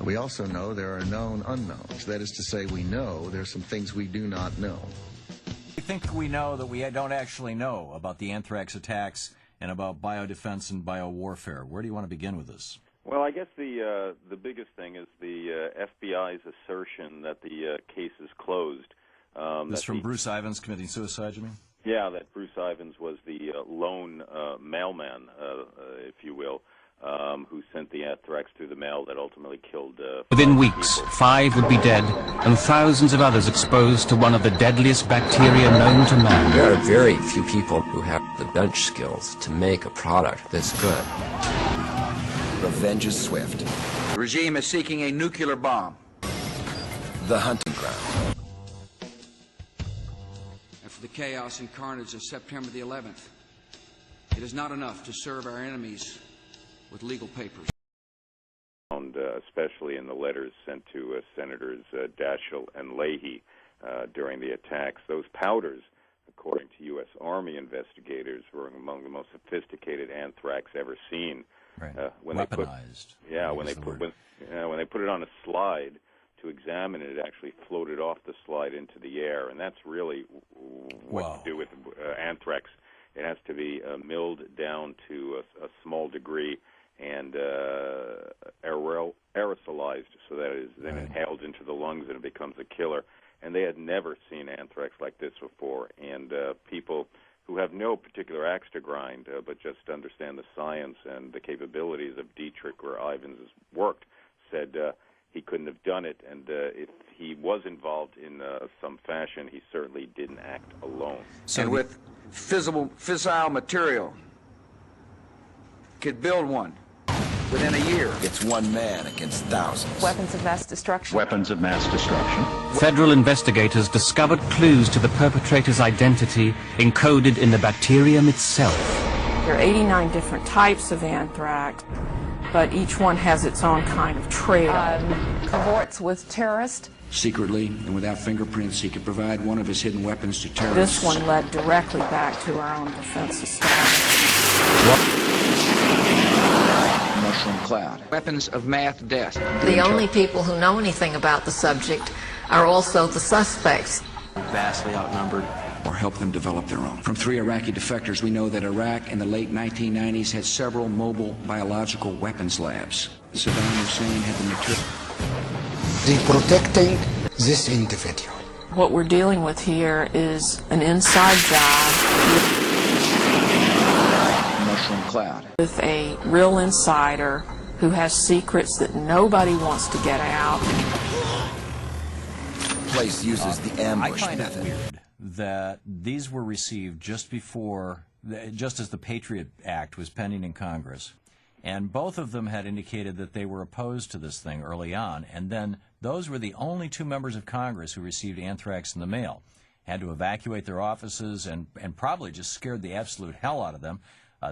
We also know there are known unknowns. That is to say, we know there's some things we do not know. I think we know that we don't actually know about the anthrax attacks and about biodefense and biowarfare. Where do you want to begin with this? Well, I guess the biggest thing is the FBI's assertion that the case is closed. This from Bruce Ivins committing suicide, you mean? Yeah, that Bruce Ivins was the lone mailman, if you will, who sent the anthrax through the mail that ultimately killed Within weeks, people. 5 would be dead, and thousands of others exposed to one of the deadliest bacteria known to man. There are very few people who have the bench skills to make a product this good. Revenge is swift. The regime is seeking a nuclear bomb. The hunting ground. After the chaos and carnage of September the 11th, it is not enough to serve our enemies with legal papers. Especially in the letters sent to Senators Daschle and Leahy during the attacks. Those powders, according to U.S. Army investigators, were among the most sophisticated anthrax ever seen. Right. When Weaponized. When they put it on a slide to examine it, it actually floated off the slide into the air, and that's really what to do with anthrax. It has to be milled down to a small degree and aerosolized so that it is then inhaled into the lungs and it becomes a killer. And they had never seen anthrax like this before. And people who have no particular axe to grind but just understand the science and the capabilities of Dietrich, where Ivins has worked, said he couldn't have done it. And if he was involved in some fashion, he certainly didn't act alone. So and with fissile material, could build one within a year. It's one man against thousands. Weapons of mass destruction. Weapons of mass destruction. Federal investigators discovered clues to the perpetrator's identity encoded in the bacterium itself. There are 89 different types of anthrax, but each one has its own kind of trail. Cavorts with terrorists. Secretly and without fingerprints, he could provide one of his hidden weapons to terrorists. This one led directly back to our own defense system. Mushroom cloud. Weapons of mass death. The only people who know anything about the subject are also the suspects. Vastly outnumbered. Or help them develop their own. From 3 Iraqi defectors, we know that Iraq in the late 1990s had several mobile biological weapons labs. Saddam Hussein had the material. Protecting this individual. What we're dealing with here is an inside job mushroom cloud with a real insider who has secrets that nobody wants to get out. Place uses the ambush I find method. it weird that these were received just as the Patriot Act was pending in Congress. And both of them had indicated that they were opposed to this thing early on. And then those were the only 2 members of Congress who received anthrax in the mail. Had to evacuate their offices and probably just scared the absolute hell out of them.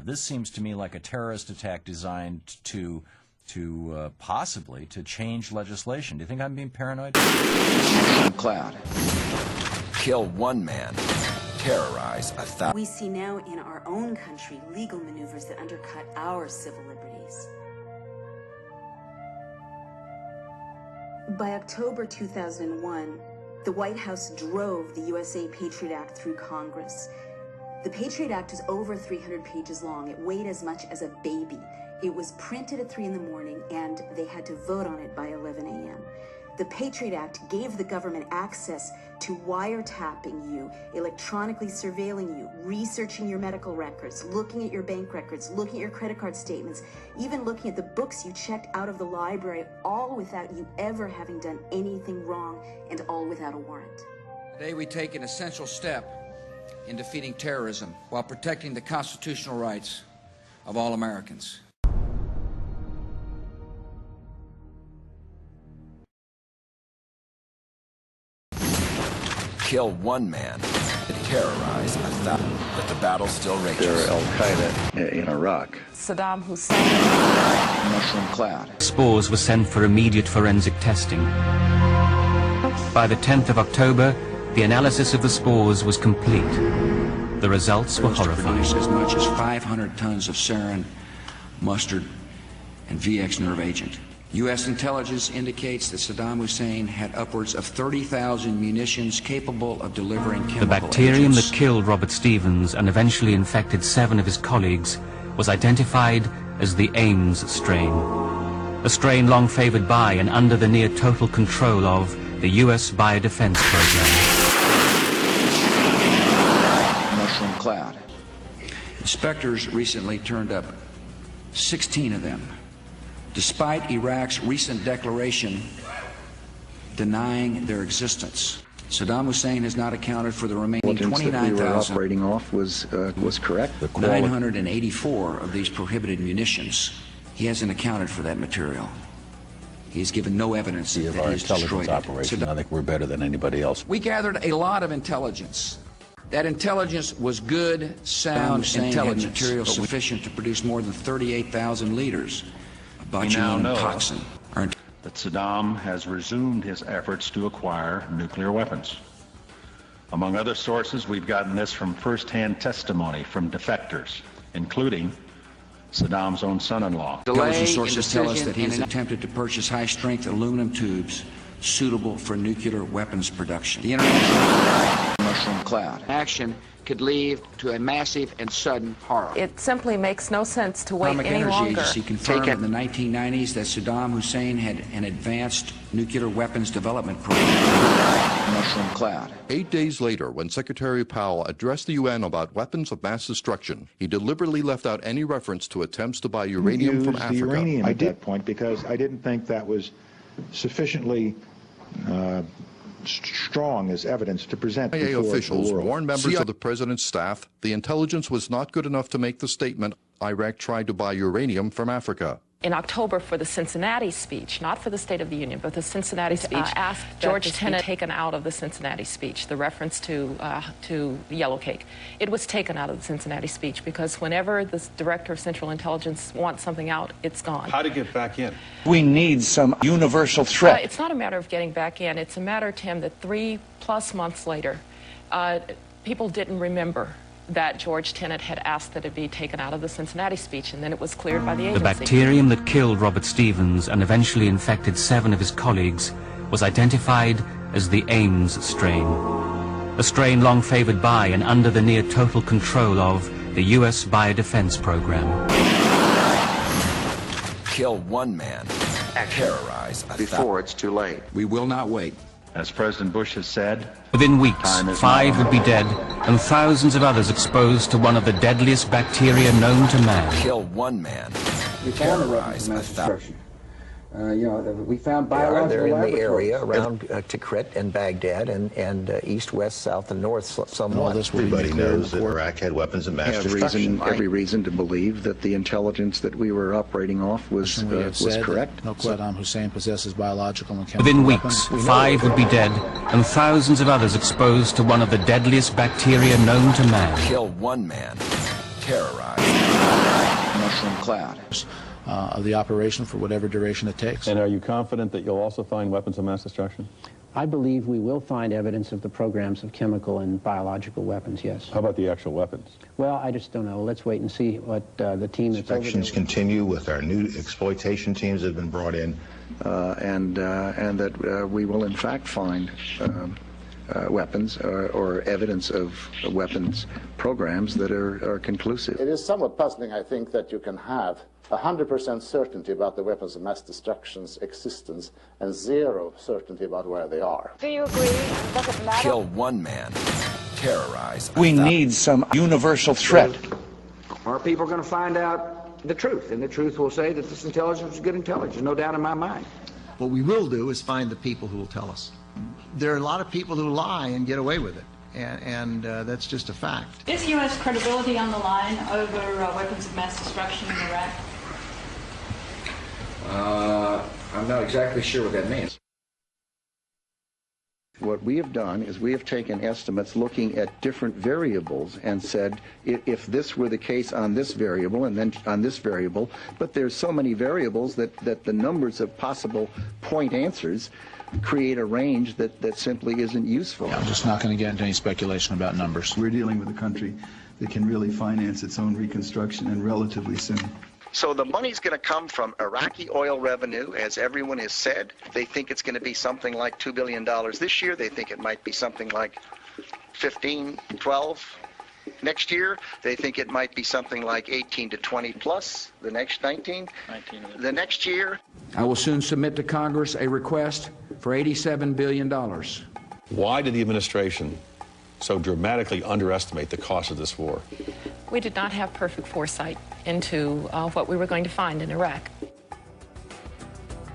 This seems to me like a terrorist attack designed to possibly to change legislation. Do you think I'm being paranoid? Cloud. Kill one man. Terrorize 1,000. We see now in our own country legal maneuvers that undercut our civil liberties. By October 2001, the White House drove the USA Patriot Act through Congress. The Patriot Act is over 300 pages long. It weighed as much as a baby. It was printed at 3 in the morning, and they had to vote on it by 11 a.m. The Patriot Act gave the government access to wiretapping you, electronically surveilling you, researching your medical records, looking at your bank records, looking at your credit card statements, even looking at the books you checked out of the library, all without you ever having done anything wrong, and all without a warrant. Today we take an essential step in defeating terrorism while protecting the constitutional rights of all Americans. Kill one man. Terrorize 1,000. But the battle still rages. They're Al-Qaeda in Iraq. Saddam Hussein. Mushroom cloud. Spores were sent for immediate forensic testing. By the 10th of October, the analysis of the spores was complete. The results were horrifying. As much as 500 tons of sarin, mustard, and VX nerve agent. U.S. intelligence indicates that Saddam Hussein had upwards of 30,000 munitions capable of delivering chemical The bacterium agents. that killed Robert Stevens and eventually infected 7 of his colleagues was identified as the Ames strain, a strain long favored by and under the near total control of the U.S. biodefense program. Mushroom cloud. Inspectors recently turned up 16 of them, despite Iraq's recent declaration denying their existence. Saddam Hussein has not accounted for the remaining That we were 29,000. operating off was correct. 984 of these prohibited munitions. He hasn't accounted for that material. He has given no evidence that Our he's destroyed intelligence it. operation, I think we're better than anybody else. We gathered a lot of intelligence. That intelligence was good, sound intelligence, material sufficient to produce more than 38,000 liters of botulinum toxin. That Saddam has resumed his efforts to acquire nuclear weapons. Among other sources, we've gotten this from first-hand testimony from defectors, including Saddam's own son-in-law. Intelligence sources tell us that he has attempted to purchase high-strength aluminum tubes suitable for nuclear weapons production. The international mushroom cloud action could lead to a massive and sudden horror. It simply makes no sense to wait Atomic any Energy longer. Agency confirmed in the 1990s that Saddam Hussein had an advanced nuclear weapons development program. Mushroom cloud. 8 days later, when Secretary Powell addressed the UN about weapons of mass destruction, he deliberately left out any reference to attempts to buy uranium from Africa. Uranium at that point because I didn't think that was sufficiently strong as evidence to present CIA before officials the world. warned members of the president's staff the intelligence was not good enough to make the statement, Iraq tried to buy uranium from Africa. In October, for the Cincinnati speech, not for the State of the Union, but the Cincinnati speech, asked George Tenet taken out of the Cincinnati speech, the reference to yellow cake. It was taken out of the Cincinnati speech because whenever the Director of Central Intelligence wants something out, it's gone. How to get back in? We need some universal threat. It's not a matter of getting back in. It's a matter, Tim, that 3+ months later, people didn't remember that George Tenet had asked that it be taken out of the Cincinnati speech, and then it was cleared by the agency. The bacterium that killed Robert Stevens and eventually infected 7 of his colleagues was identified as the Ames strain, a strain long favored by and under the near total control of the U.S. biodefense program. Kill one man, terrorize a Before it's too late. We will not wait. As President Bush has said, Within weeks, 5 would be dead and thousands of others exposed to one of the deadliest bacteria known to man. Kill one man, We found the weapons of mass destruction. We found biological They're in the laboratories. area around Tikrit and Baghdad and east, west, south, and north somewhat. Everybody knows that Iraq had weapons of mass destruction. Every reason to believe that the intelligence that we were operating off was correct. Saddam Hussein possesses biological and chemical Within weapons. weeks, 5 would be dead and thousands of others exposed to one of the deadliest bacteria known to man. Kill one man, terrorize. Mushroom cloud. Of the operation for whatever duration it takes. And are you confident that you'll also find weapons of mass destruction? I believe we will find evidence of the programs of chemical and biological weapons, yes. How about the actual weapons? Well, I just don't know. Let's wait and see what the team that's over Inspections there... continue with our new exploitation teams that have been brought in, and that we will in fact find weapons or evidence of weapons programs that are conclusive. It is somewhat puzzling, I think, that you can have 100% certainty about the weapons of mass destruction's existence and 0 certainty about where they are. Do you agree? Does it matter? Kill one man, terrorize. We need some universal threat. Our people are going to find out the truth, and the truth will say that this intelligence is good intelligence, no doubt in my mind. What we will do is find the people who will tell us. There are a lot of people who lie and get away with it, and that's just a fact. Is U.S. credibility on the line over weapons of mass destruction in Iraq? I'm not exactly sure what that means. What we have done is we have taken estimates looking at different variables and said if this were the case on this variable and then on this variable, but there's so many variables that the numbers of possible point answers create a range that simply isn't useful. I'm just not going to get into any speculation about numbers. We're dealing with a country that can really finance its own reconstruction and relatively soon. So the money's going to come from Iraqi oil revenue, as everyone has said. They think it's going to be something like $2 billion this year. They think it might be something like 15, 12 next year. They think it might be something like 18 to 20 plus the next 19. The next year. I will soon submit to Congress a request for $87 billion. Why did the administration so dramatically underestimate the cost of this war? We did not have perfect foresight into what we were going to find in Iraq.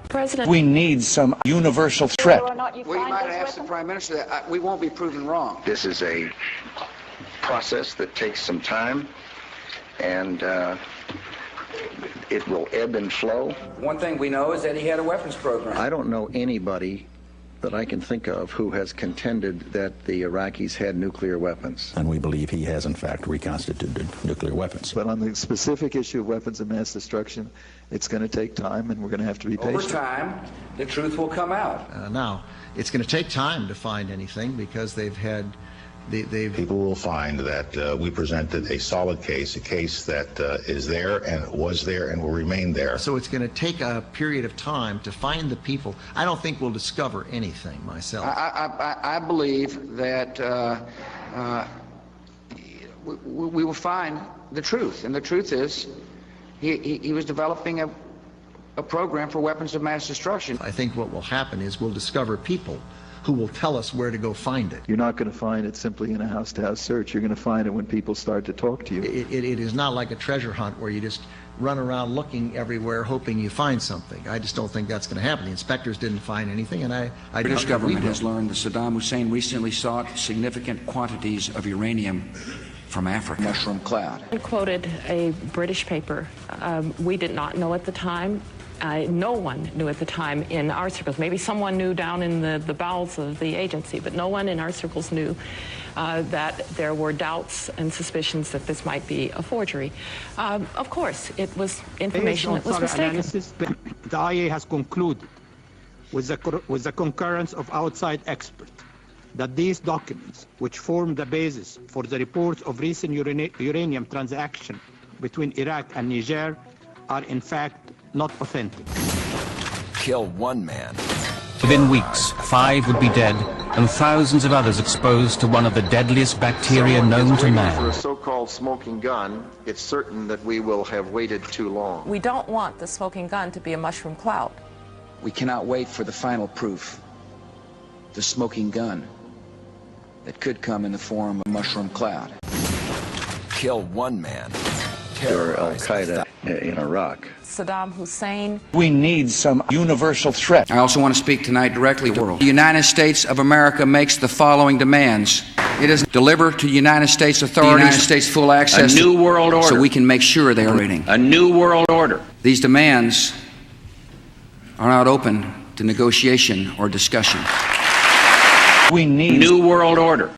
President, We need some universal threat. We might ask the Prime Minister that. We won't be proven wrong. This is a process that takes some time, and it will ebb and flow. One thing we know is that he had a weapons program. I don't know anybody that I can think of who has contended that the Iraqis had nuclear weapons. And we believe he has, in fact, reconstituted nuclear weapons. But on the specific issue of weapons of mass destruction, it's going to take time, and we're going to have to be patient. Over time, the truth will come out. Now, it's going to take time to find anything because they've had People will find that we presented a solid case, a case that is there and was there and will remain there. So it's going to take a period of time to find the people. I don't think we'll discover anything myself. I believe that we will find the truth, and the truth is he was developing a program for weapons of mass destruction. I think what will happen is we'll discover people who will tell us where to go find it. You're not going to find it simply in a house-to-house search. You're going to find it when people start to talk to you. It is not like a treasure hunt where you just run around looking everywhere hoping you find something. I just don't think that's going to happen. The inspectors didn't find anything, and The British government has learned that Saddam Hussein recently sought significant quantities of uranium from Africa. Mushroom cloud. I quoted a British paper. We did not know at the time. No one knew at the time in our circles. Maybe someone knew down in the bowels of the agency, but no one in our circles knew that there were doubts and suspicions that this might be a forgery. Of course, it was information that was mistaken. Analysis, the IA has concluded, with the concurrence of outside experts, that these documents, which form the basis for the reports of recent uranium transaction between Iraq and Niger, are in fact not authentic. Kill one man. Within weeks, 5 would be dead and thousands of others exposed to one of the deadliest bacteria known to man. For a so-called smoking gun, it's certain that we will have waited too long. We don't want the smoking gun to be a mushroom cloud. We cannot wait for the final proof, the smoking gun, that could come in the form of a mushroom cloud. Kill one man. Or Al-Qaeda in Iraq. Saddam Hussein. We need some universal threat. I also want to speak tonight directly to the world. The United States of America makes the following demands. It is deliver to United States authorities the United States full access a new world order so we can make sure they are operating. A new world order. These demands are not open to negotiation or discussion. We need new world order.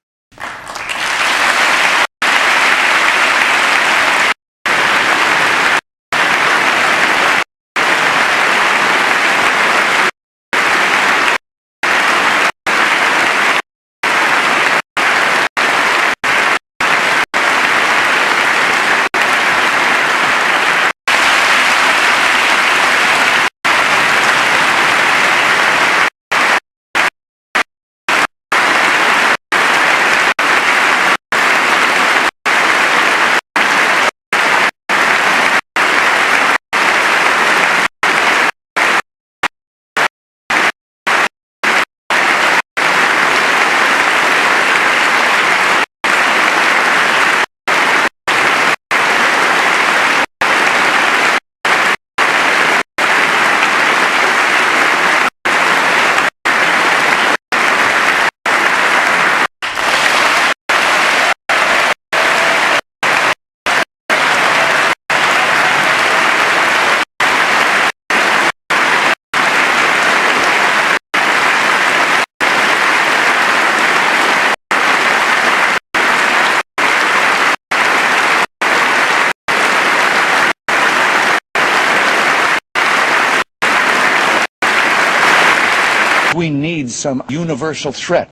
We need some universal threat.